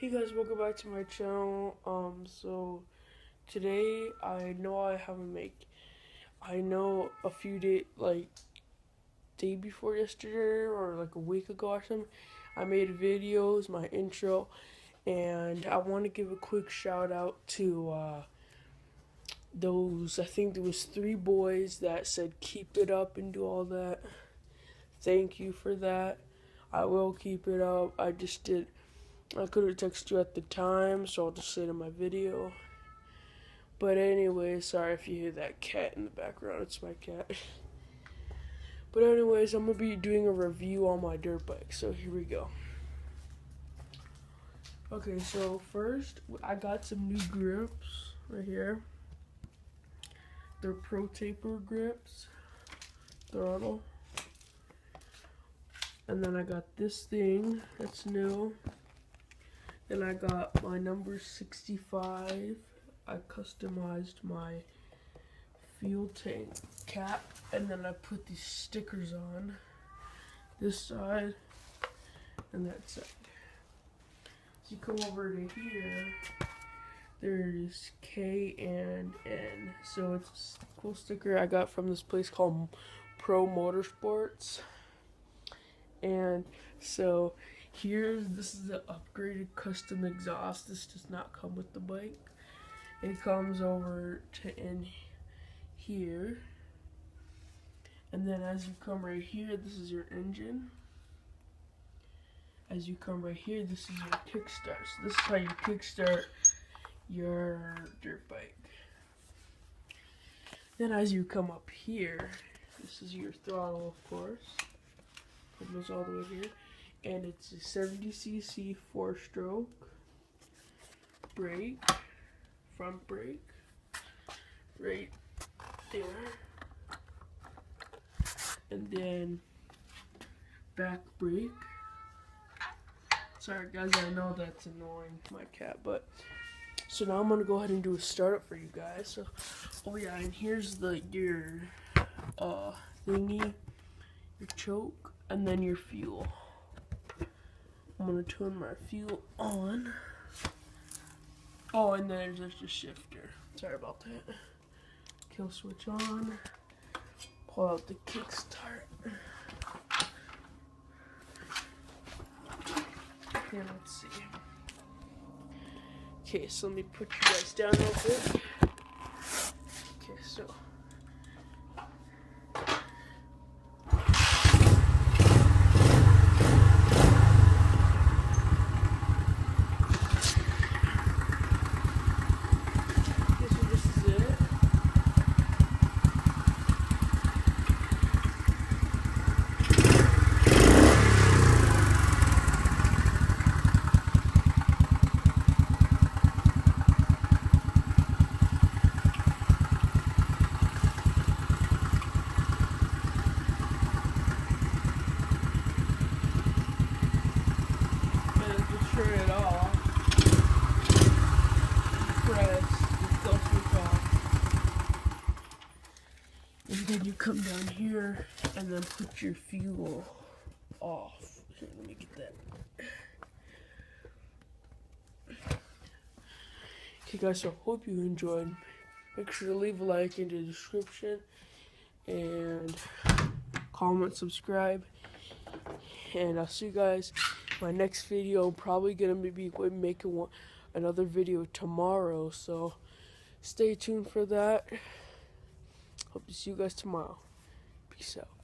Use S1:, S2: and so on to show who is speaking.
S1: Hey guys, welcome back to my channel. So today I know a few day before yesterday or like a week ago or something, I made videos, my intro, and I want to give a quick shout out to I think there was 3 boys that said keep it up and do all that. Thank you for that. I will keep it up. I could have texted you at the time, so I'll just say it in my video. But anyway, sorry if you hear that cat in the background. It's my cat. But anyways, I'm going to be doing a review on my dirt bike. So here we go. Okay, so first, I got some new grips right here. They're Pro Taper grips. Throttle. And then I got this thing that's new. Then I got my number 65. I customized my fuel tank cap, and then I put these stickers on this side and that side. So you come over to here, there's K and N. So it's a cool sticker I got from this place called Pro Motorsports. And so this is the upgraded custom exhaust. This does not come with the bike. It comes over to in here. And then as you come right here, this is your engine. As you come right here, this is your kickstart. So this is how you kickstart your dirt bike. Then as you come up here, this is your throttle, of course. It goes all the way here. And it's a 70cc 4-stroke brake, front brake, right there, and then back brake. Sorry guys, I know that's annoying, my cat, but so now I'm gonna go ahead and do a startup for you guys. So, oh yeah, and here's your thingy, your choke, and then your fuel. I'm gonna turn my fuel on. Oh, and then there's the shifter. Sorry about that. Kill switch on. Pull out the kickstart. And let's see. Okay, so let me put you guys down real quick. Okay, so. Turn it off, press, it goes switch off, and then you come down here and then put your fuel off. Here, let me get that. Okay guys, so hope you enjoyed. Make sure to leave a like in the description and comment, subscribe, and I'll see you guys. My next video, I'm probably gonna be making another video tomorrow, so stay tuned for that. Hope to see you guys tomorrow. Peace out.